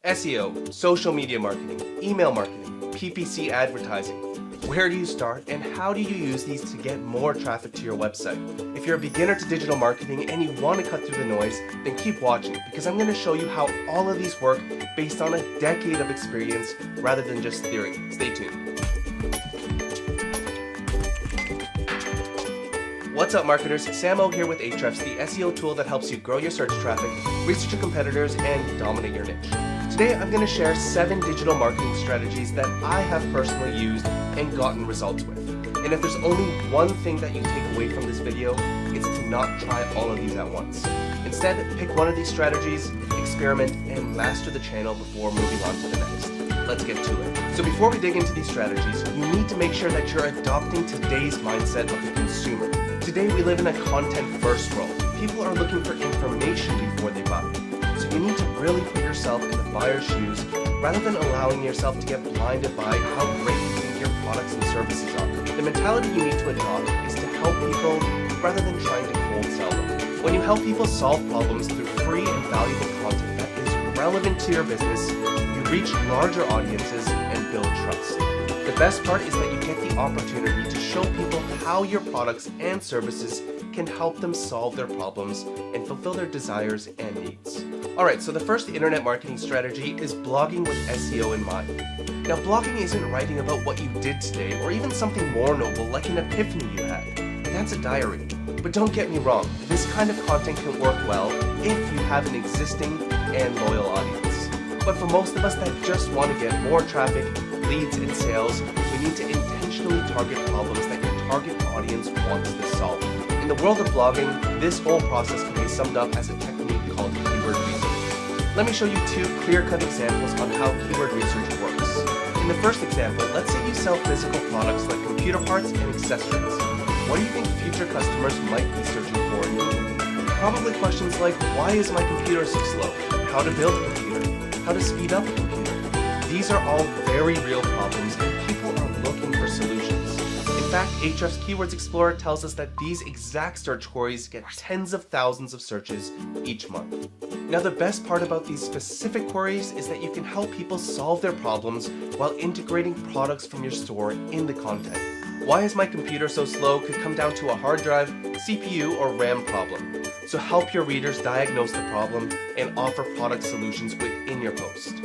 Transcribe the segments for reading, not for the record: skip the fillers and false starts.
SEO, social media marketing, email marketing, PPC advertising. Where do you start and how do you use these to get more traffic to your website? If you're a beginner to digital marketing and you want to cut through the noise, then keep watching because I'm going to show you how all of these work based on a decade of experience rather than just theory. Stay tuned. What's up marketers, Samo here with Ahrefs, the SEO tool that helps you grow your search traffic, research your competitors, and dominate your niche. Today I'm going to share 7 digital marketing strategies that I have personally used and gotten results with. And if there's only one thing that you take away from this video, it's to not try all of these at once. Instead, pick one of these strategies, experiment, and master the channel before moving on to the next. Let's get to it. So before we dig into these strategies, you need to make sure that you're adopting today's mindset of the consumer. Today we live in a content-first world. People are looking for information before they buy. So you need to really put yourself in the buyer's shoes rather than allowing yourself to get blinded by how great you think your products and services are. The mentality you need to adopt is to help people rather than trying to cold sell them. When you help people solve problems through free and valuable content that is relevant to your business, you reach larger audiences and build trust. The best part is that you get the opportunity to show people how your products and services can help them solve their problems and fulfill their desires and needs. Alright, so the first internet marketing strategy is blogging with SEO in mind. Now, blogging isn't writing about what you did today or even something more noble like an epiphany you had. That's a diary. But don't get me wrong, this kind of content can work well if you have an existing and loyal audience. But for most of us that just want to get more traffic, leads, and sales, we need to intentionally target problems that your target audience wants to solve. In the world of blogging, this whole process can be summed up as a technique called keyword research. Let me show you 2 clear-cut examples on how keyword research works. In the first example, let's say you sell physical products like computer parts and accessories. What do you think future customers might be searching for in Google? Probably questions like, why is my computer so slow? How to build a computer? How to speed up a computer? These are all very real problems and people are looking for solutions. In fact, Ahrefs Keywords Explorer tells us that these exact search queries get tens of thousands of searches each month. Now, the best part about these specific queries is that you can help people solve their problems while integrating products from your store in the content. Why is my computer so slow could come down to a hard drive, CPU, or RAM problem. So help your readers diagnose the problem and offer product solutions within your post.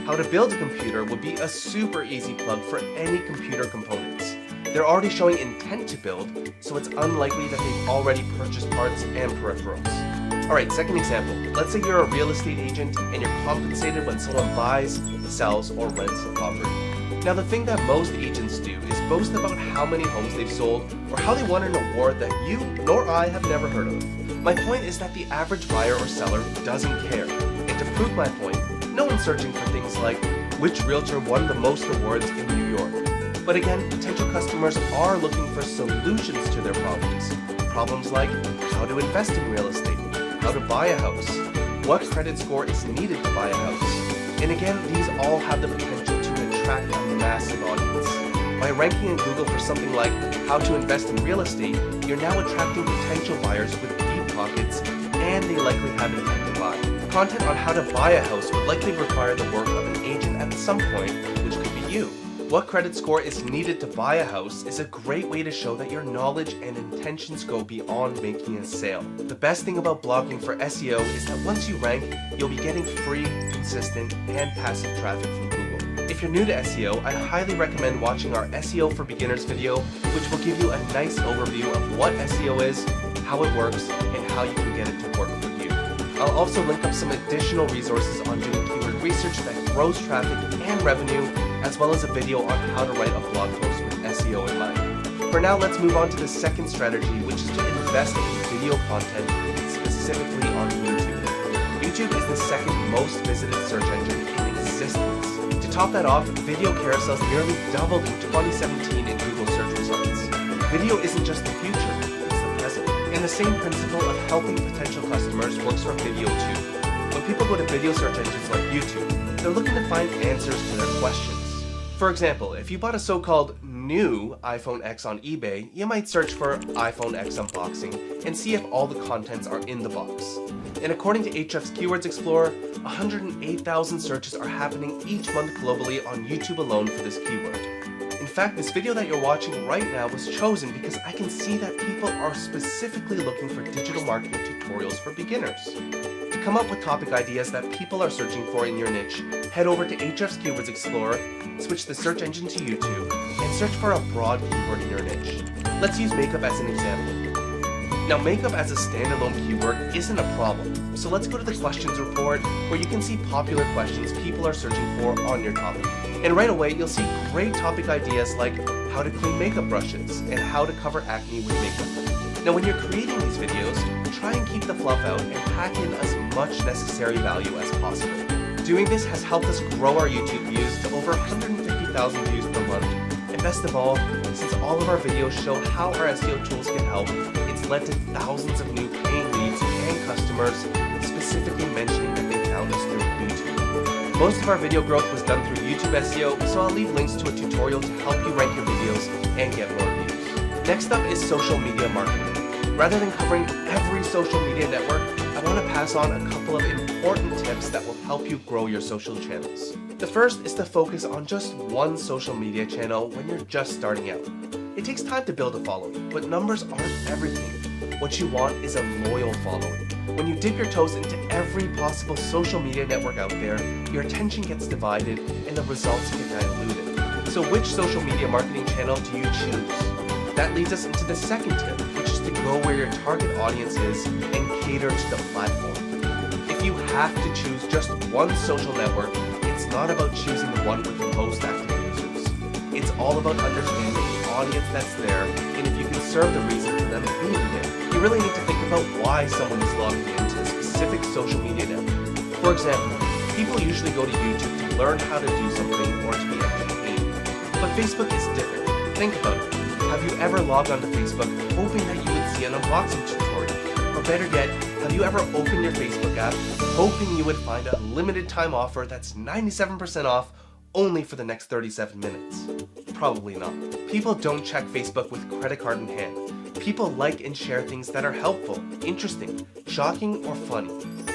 How to build a computer would be a super easy plug for any computer components. They're already showing intent to build, so it's unlikely that they've already purchased parts and peripherals. Alright, second example. Let's say you're a real estate agent and you're compensated when someone buys, sells, or rents a property. Now, the thing that most agents do is boast about how many homes they've sold or how they won an award that you nor I have never heard of. My point is that the average buyer or seller doesn't care. And to prove my point, no one's searching for things like which realtor won the most awards in New York. But again, potential customers are looking for solutions to their problems. Problems like how to invest in real estate, how to buy a house, what credit score is needed to buy a house. And again, these all have the potential to attract a massive audience. By ranking in Google for something like how to invest in real estate, you're now attracting potential buyers with deep pockets and they likely have intent to buy. Content on how to buy a house would likely require the work of an agent at some point, which could be you. What credit score is needed to buy a house is a great way to show that your knowledge and intentions go beyond making a sale. The best thing about blogging for SEO is that once you rank, you'll be getting free, consistent, and passive traffic from Google. If you're new to SEO, I highly recommend watching our SEO for Beginners video, which will give you a nice overview of what SEO is, how it works, and how you can get it to work for you. I'll also link up some additional resources on doing keyword research that grows traffic and revenue, as well as a video on how to write a blog post with SEO in mind. For now, let's move on to the second strategy, which is to invest in video content, specifically on YouTube. YouTube is the second most visited search engine in existence. To top that off, video carousels nearly doubled in 2017 in Google search results. Video isn't just the future, it's the present. And the same principle of helping potential customers works for video too. When people go to video search engines like YouTube, they're looking to find answers to their questions. For example, if you bought a so-called new iPhone X on eBay, you might search for iPhone X unboxing and see if all the contents are in the box. And according to Ahrefs Keywords Explorer, 108,000 searches are happening each month globally on YouTube alone for this keyword. In fact, this video that you're watching right now was chosen because I can see that people are specifically looking for digital marketing tutorials for beginners. To come up with topic ideas that people are searching for in your niche, head over to Ahrefs Keywords Explorer, switch the search engine to YouTube, and search for a broad keyword in your niche. Let's use makeup as an example. Now, makeup as a standalone keyword isn't a problem, so let's go to the questions report where you can see popular questions people are searching for on your topic. And right away, you'll see great topic ideas like how to clean makeup brushes and how to cover acne with makeup. Now, when you're creating these videos, try and keep the fluff out and pack in as much necessary value as possible. Doing this has helped us grow our YouTube views to over 150,000 views per month. And best of all, since all of our videos show how our SEO tools can help, it's led to thousands of new paying leads and customers specifically mentioning that they found us through YouTube. Most of our video growth was done through YouTube SEO, so I'll leave links to a tutorial to help you rank your videos and get more views. Next up is social media marketing. Rather than covering every social media network, I want to pass on a couple of important tips that will help you grow your social channels. The first is to focus on just one social media channel when you're just starting out. It takes time to build a following, but numbers aren't everything. What you want is a loyal following. When you dip your toes into every possible social media network out there, your attention gets divided and the results get diluted. So which social media marketing channel do you choose? That leads us into the second tip, which is to go where your target audience is and cater to the platform. If you have to choose just one social network, it's not about choosing the one with the most active users. It's all about understanding the audience that's there, and if you can serve the reason for them being there. You really need to think about why someone is logging into a specific social media network. For example, people usually go to YouTube to learn how to do something or to be entertained. But Facebook is different. Think about it. Have you ever logged onto Facebook hoping that you would see an unboxing tutorial? Or better yet, have you ever opened your Facebook app hoping you would find a limited time offer that's 97% off only for the next 37 minutes? Probably not. People don't check Facebook with credit card in hand. People like and share things that are helpful, interesting, shocking, or funny.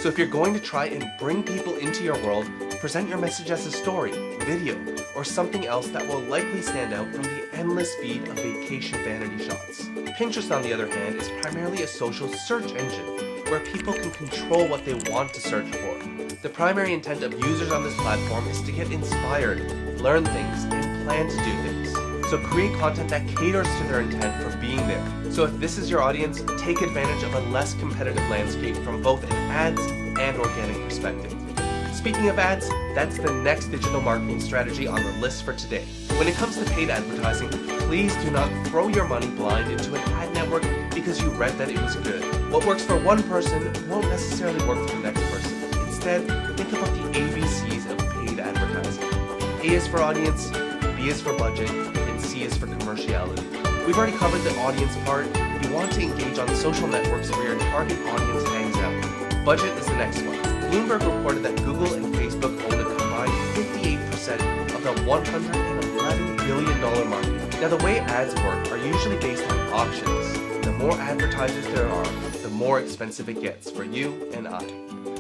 So if you're going to try and bring people into your world, present your message as a story, video, or something else that will likely stand out from the endless feed of vacation vanity shots. Pinterest, on the other hand, is primarily a social search engine where people can control what they want to search for. The primary intent of users on this platform is to get inspired, learn things, and plan to do things. So create content that caters to their intent for being there. So if this is your audience, take advantage of a less competitive landscape from both an ads and organic perspective. Speaking of ads, that's the next digital marketing strategy on the list for today. When it comes to paid advertising, please do not throw your money blind into an ad network because you read that it was good. What works for one person won't necessarily work for the next person. Instead, think about the ABCs of paid advertising. A is for audience, B is for budget, and C is for commerciality. We've already covered the audience part. You want to engage on social networks where your target audience hangs out. Budget is the next one. Bloomberg reported that Google and Facebook own a combined 58% of the $111 billion market. Now, the way ads work are usually based on auctions. The more advertisers there are, the more expensive it gets for you and I.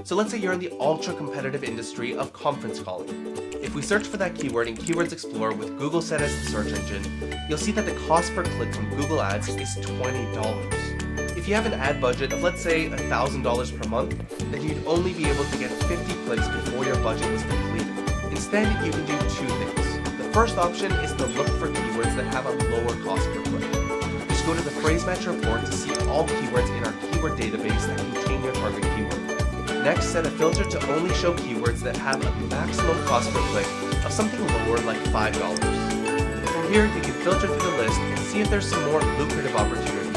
So let's say you're in the ultra-competitive industry of conference calling. If we search for that keyword in Keywords Explorer with Google set as the search engine, you'll see that the cost per click from Google Ads is $20. If you have an ad budget of, let's say, $1,000 per month, then you'd only be able to get 50 clicks before your budget was depleted. Instead, you can do two things. The first option is to look for keywords that have a lower cost per click. Just go to the phrase match report to see all keywords in our keyword database that contain your target keyword. Next, set a filter to only show keywords that have a maximum cost per click of something lower like $5. From here, you can filter through the list and see if there's some more lucrative opportunities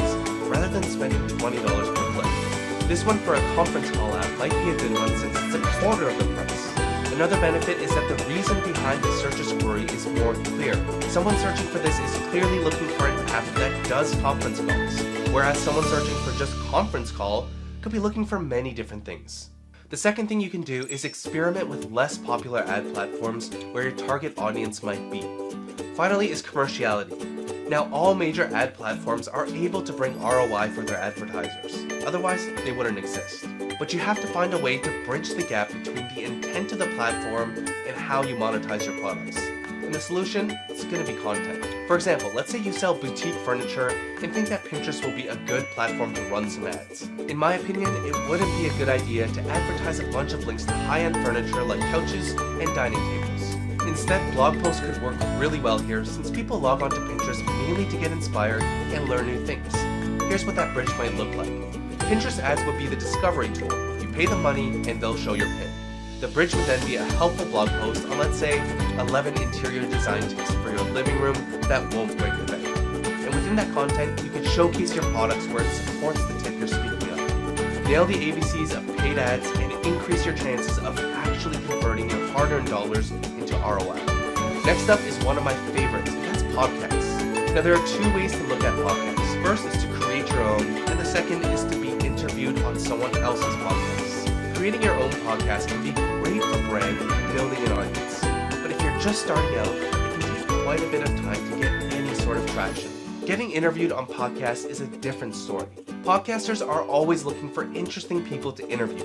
rather than spending $20 per click. This one for a conference call app might be a good one since it's a quarter of the price. Another benefit is that the reason behind the searcher's query is more clear. Someone searching for this is clearly looking for an app that does conference calls, whereas someone searching for just conference call could be looking for many different things. The second thing you can do is experiment with less popular ad platforms where your target audience might be. Finally is commerciality. Now, all major ad platforms are able to bring ROI for their advertisers. Otherwise, they wouldn't exist. But you have to find a way to bridge the gap between the intent of the platform and how you monetize your products. And the solution is going to be content. For example, let's say you sell boutique furniture and think that Pinterest will be a good platform to run some ads. In my opinion, it wouldn't be a good idea to advertise a bunch of links to high-end furniture like couches and dining tables. Instead, blog posts could work really well here since people log onto Pinterest mainly to get inspired and learn new things. Here's what that bridge might look like. Pinterest ads would be the discovery tool. You pay them money and they'll show your pin. The bridge would then be a helpful blog post on, let's say, 11 interior design tips for your living room that won't break the bank. And within that content, you can showcase your products where it supports the tip you're speaking of. Nail the ABCs of paid ads and increase your chances of actually converting your hard-earned dollars into ROI. Next up is one of my favorites, and that's podcasts. Now, there are two ways to look at podcasts. First is to create your own, and the second is to be interviewed on someone else's podcast. Creating your own podcast can be great for brand and building an audience. But if you're just starting out, it can take quite a bit of time to get any sort of traction. Getting interviewed on podcasts is a different story. Podcasters are always looking for interesting people to interview.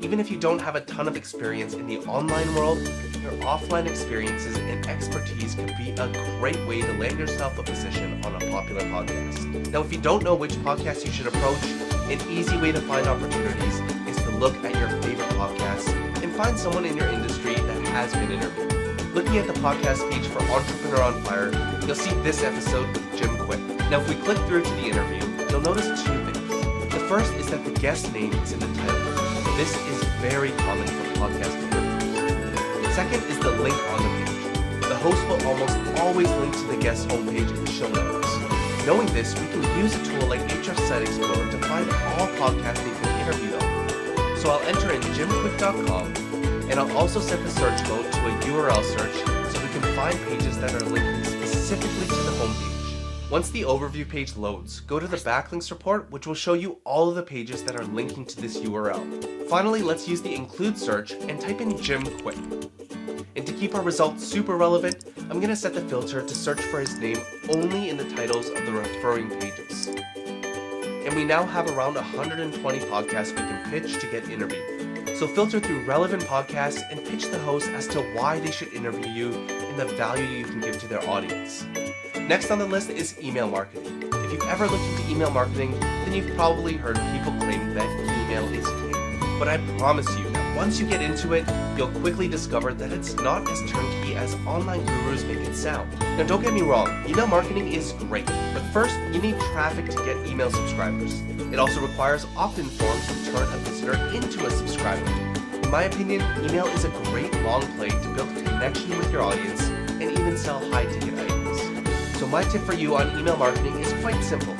Even if you don't have a ton of experience in the online world, your offline experiences and expertise can be a great way to land yourself a position on a popular podcast. Now, if you don't know which podcast you should approach, an easy way to find opportunities is to look at your favorite podcasts and find someone in your industry that has been interviewed. Looking at the podcast page for Entrepreneur on Fire, you'll see this episode with Jim Quick. Now, if we click through to the interview, you'll notice two things. The first is that the guest name is in the title. This is very common for podcast interviews. Second is the link on the page. The host will almost always link to the guest homepage in the show notes. Knowing this, we can use a tool like Ahrefs Site Explorer to find all podcasts we can interview them. So I'll enter in jimquick.com, and I'll also set the search mode to a URL search so we can find pages that are linking specifically to the homepage. Once the overview page loads, go to the backlinks report, which will show you all of the pages that are linking to this URL. Finally, let's use the include search and type in Jim Quick. And to keep our results super relevant, I'm going to set the filter to search for his name only in the titles of the referring pages. And we now have around 120 podcasts we can pitch to get interviewed. So filter through relevant podcasts and pitch the host as to why they should interview you and the value you can give to their audience. Next on the list is email marketing. If you've ever looked into email marketing, then you've probably heard people claim that email is king. But I promise you that once you get into it, you'll quickly discover that it's not as turnkey as online gurus make it sound. Now, don't get me wrong, email marketing is great, but first, you need traffic to get email subscribers. It also requires opt-in forms to turn a visitor into a subscriber. In my opinion, email is a great long play to build a connection with your audience and even sell high-ticket items. So my tip for you on email marketing is quite simple.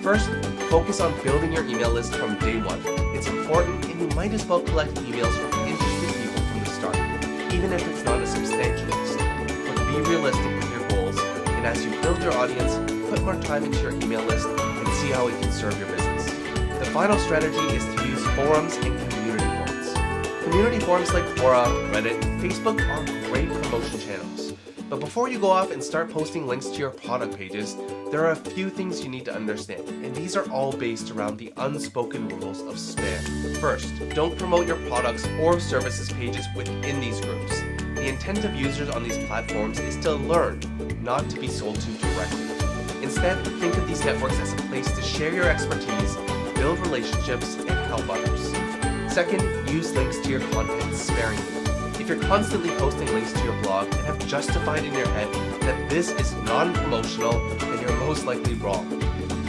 First, focus on building your email list from day one. It's important, and you might as well collect emails from interested people from the start, even if it's not a substantial list. But be realistic with your goals, and as you build your audience, put more time into your email list and see how it can serve your business. The final strategy is to use forums and community boards. Community forums like Quora, Reddit, and Facebook are great promotion channels. But before you go off and start posting links to your product pages, there are a few things you need to understand, and these are all based around the unspoken rules of spam. First, don't promote your products or services pages within these groups. The intent of users on these platforms is to learn, not to be sold to directly. Instead, think of these networks as a place to share your expertise, build relationships, and help others. Second, use links to your content sparingly. If you're constantly posting links to your blog and have justified in your head that this is non-promotional, then you're most likely wrong.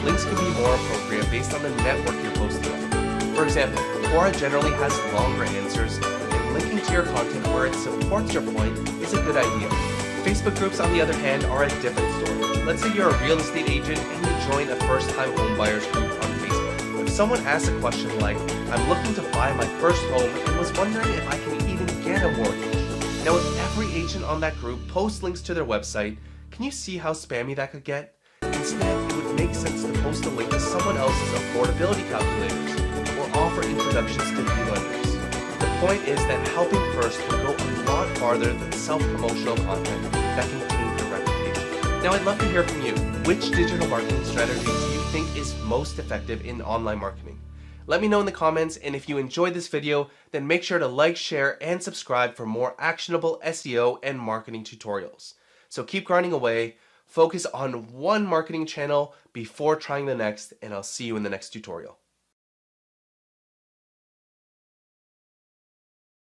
Links can be more appropriate based on the network you're posting on. For example, Quora generally has longer answers, and linking to your content where it supports your point is a good idea. Facebook groups, on the other hand, are a different story. Let's say you're a real estate agent and you join a first-time homebuyers group on Facebook. If someone asks a question like, "I'm looking to buy my first home and was wondering if I can even get a mortgage." Now, if every agent on that group posts links to their website, can you see how spammy that could get? Instead, it would make sense to post a link to someone else's affordability calculators or offer introductions to lenders. The point is that helping first will go a lot farther than self-promotional content that can taint your reputation. Now, I'd love to hear from you. Which digital marketing strategy do you think is most effective in online marketing? Let me know in the comments, and if you enjoyed this video, then make sure to like, share, and subscribe for more actionable SEO and marketing tutorials. So keep grinding away, focus on one marketing channel before trying the next, and I'll see you in the next tutorial.